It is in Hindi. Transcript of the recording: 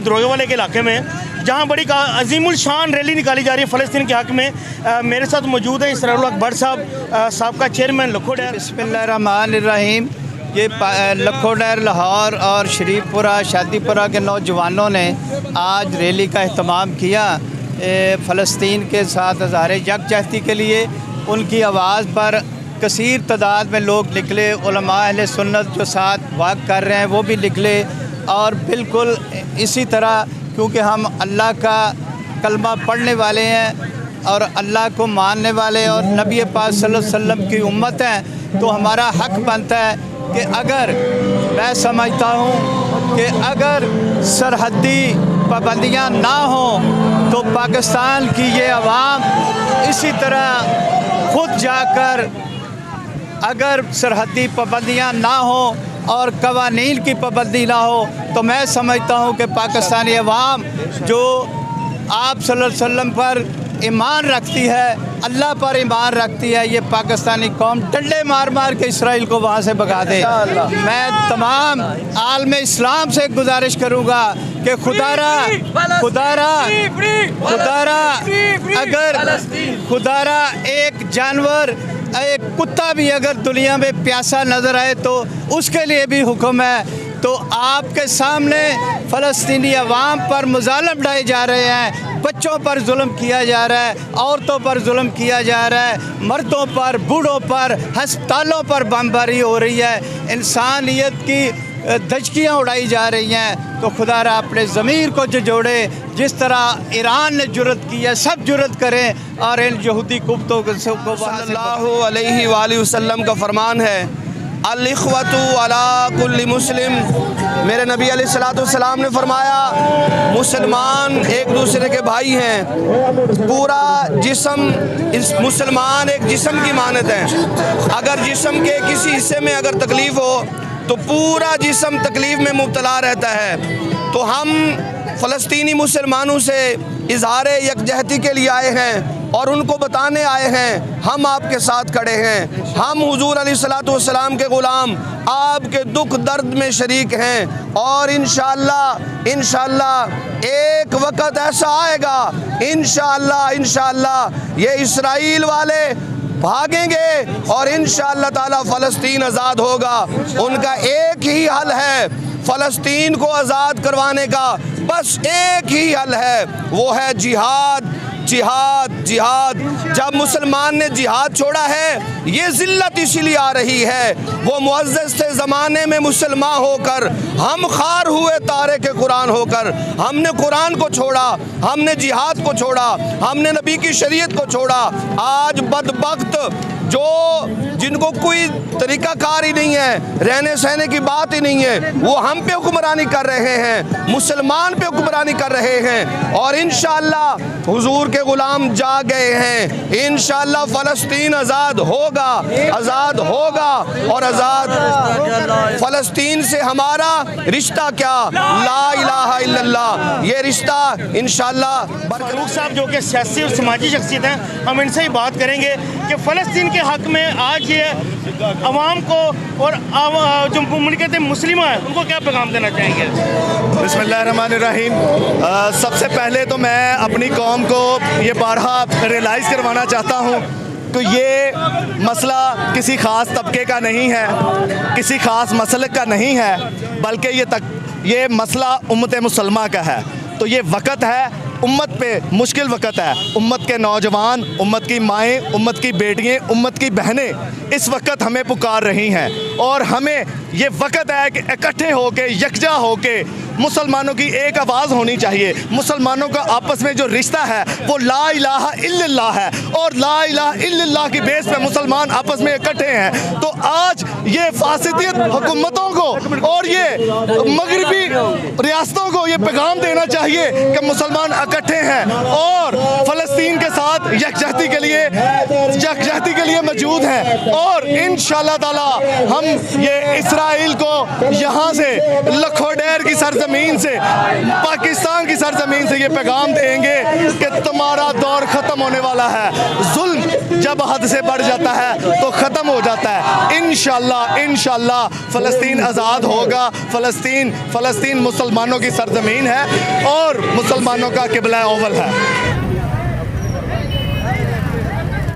दरोगे वाले के इलाके में, जहाँ बड़ी अजीमुल शान रैली निकाली जा रही है फ़लस्तीन के हक़ में। मेरे साथ मौजूद है इसरारुल हक भट्ट साहब, साबका चेयरमैन लखोडैर। बिस्मिल्लाहिर्रहमानिर्रहीम। ये लखोडैर, लाहौर और शरीफपुरा, शादीपुरा के नौजवानों ने आज रैली का अहतमाम किया फ़लस्तीन के साथ इज़हार यकजहती के लिए। उनकी आवाज़ पर कसीर तादाद में लोग निकले, उलमा अहले सुन्नत जो साथ वाक़ कर रहे हैं वो भी निकले। और बिल्कुल इसी तरह, क्योंकि हम अल्लाह का कलमा पढ़ने वाले हैं और अल्लाह को मानने वाले और नबी पाक सल्लल्लाहु अलैहि वसल्लम की उम्मत हैं, तो हमारा हक़ बनता है कि अगर मैं समझता हूँ कि अगर सरहदी पाबंदियाँ ना हों तो पाकिस्तान की ये अवाम इसी तरह खुद जाकर, अगर सरहदी पाबंदियाँ ना हों और कवानीन की पाबंदी ना हो, तो मैं समझता हूँ कि पाकिस्तानी अवाम जो आप सल्लल्लाहु अलैहि वसल्लम पर ईमान रखती है, अल्लाह पर ईमान रखती है, ये पाकिस्तानी कौम डंडे मार मार के इसराइल को वहाँ से भगा दे। मैं तमाम आलम इस्लाम से गुजारिश करूँगा कि खुदारा अगर खुदारा एक जानवर, एक कुत्ता भी अगर दुनिया में प्यासा नज़र आए तो उसके लिए भी हुक्म है। तो आपके सामने फ़लस्तीनी अवाम पर मुज़ालिम ढाए जा रहे हैं, बच्चों पर जुल्म किया जा रहा है, औरतों पर जुल्म किया जा रहा है, मर्दों पर, बूढ़ों पर, हस्पतालों पर बमबारी हो रही है, इंसानियत की धजकियाँ उड़ाई जा रही हैं। तो खुदारा अपने ज़मीर को जोड़े, जिस तरह ईरान ने जुर्रत की है, सब जुर्रत करें और इन यहूदी कुत्तों को सल्लल्लाहु अलैहि वसल्लम का फरमान है, अल-इख्वतु अला कुल्ली मुस्लिम। मेरे नबी अलैहिस्सलातु वस्सलाम ने फरमाया, मुसलमान एक दूसरे के भाई हैं। पूरा जिस्म, इस मुसलमान एक जिस्म की मानत है। अगर जिस्म के किसी हिस्से में अगर तकलीफ़ हो तो पूरा जिस्म तकलीफ़ में मुब्तला रहता है। तो हम फ़लस्तीनी मुसलमानों से इज़हार यकजहती के लिए आए हैं और उनको बताने आए हैं, हम आपके साथ खड़े हैं, हम हुज़ूर अलैहिस्सलातु वस्सलाम के ग़ुलाम, आपके दुख दर्द में शरीक हैं। और इंशाअल्लाह एक वक़्त ऐसा आएगा, इंशाअल्लाह ये इसराइल वाले भागेंगे और इंशाअल्लाह ताला फ़लस्तीन आज़ाद होगा। उनका एक ही हल है, फ़लस्तीन को आज़ाद करवाने का बस एक ही हल है, वो है जिहाद, जिहाद, जिहाद। जब मुसलमान ने जिहाद छोड़ा है, ये ज़िल्लत इसीलिए आ रही है, वो मुअज़्ज़ज़ थे ज़माने में मुसलमान होकर, हम खार हुए तारे के कुरान होकर। हमने कुरान को छोड़ा, हमने जिहाद को छोड़ा, हमने नबी की शरीयत को छोड़ा। आज बदबख्त जो जिनको कोई तरीक़ाकार ही नहीं है, रहने सहने की बात ही नहीं है, वो हम पे हुक्मरानी कर रहे हैं, मुसलमान पे हुक्मरानी कर रहे हैं। और इंशाअल्लाह हुजूर के ग़ुलाम जा गए हैं, इंशाअल्लाह फ़लस्तीन आज़ाद होगा, आज़ाद होगा। और आज़ाद फ़लस्तीन से हमारा रिश्ता क्या, ला इलाहा इल्लल्लाह, ये रिश्ता इंशाअल्लाह। फ़ारूक साहब जो कि सियासी और समाजी शख्सियत हैं, हम इनसे ही बात करेंगे कि फ़लस्तीन के हक़ में आज ये अवाम को और जो मुमलिकत मुस्लिमा है उनको क्या पैगाम देना चाहेंगे? बिस्मिल्लाहिर्रहमानिर्रहीम। सबसे पहले तो मैं अपनी कौम को ये बारहा रियलाइज़ करवाना चाहता हूँ कि ये मसला किसी ख़ास तबके का नहीं है, किसी ख़ास मसलक का नहीं है, बल्कि ये मसला उम्मत मुसलमा का है। तो ये वक़्त है, उम्मत पे मुश्किल वक़्त है, उम्मत के नौजवान, उम्मत की माएँ, उम्मत की बेटियाँ, उम्मत की बहनें इस वक़्त हमें पुकार रही हैं। और हमें ये वक़्त है कि इकट्ठे होके, यकजा होके मुसलमानों की एक आवाज़ होनी चाहिए। मुसलमानों का आपस में जो रिश्ता है वो ला इलाहा इल्लल्लाह है, और ला इलाहा इल्लल्लाह की बेस पे मुसलमान आपस में इकट्ठे हैं। तो आज ये फासिदियत हुकूमतों को और ये मगरबी रियासतों को ये पैगाम देना चाहिए कि मुसलमान इकट्ठे हैं और फ़लस्तीन के साथ यकजहती के लिए मौजूद हैं। और इंशाअल्लाह ताला हम ये इसराइल को यहाँ से लखोडैर की सरजमीन से, पाकिस्तान की सरजमीन से ये पैगाम देंगे कि तुम्हारा दौर ख़त्म होने वाला है, जुल्म जब हद से बढ़ जाता है तो ख़त्म हो जाता है। इंशाल्लाह फ़लस्तीन आज़ाद होगा। फ़लस्तीन मुसलमानों की सरज़मीन है और मुसलमानों का क़िबला अव्वल है।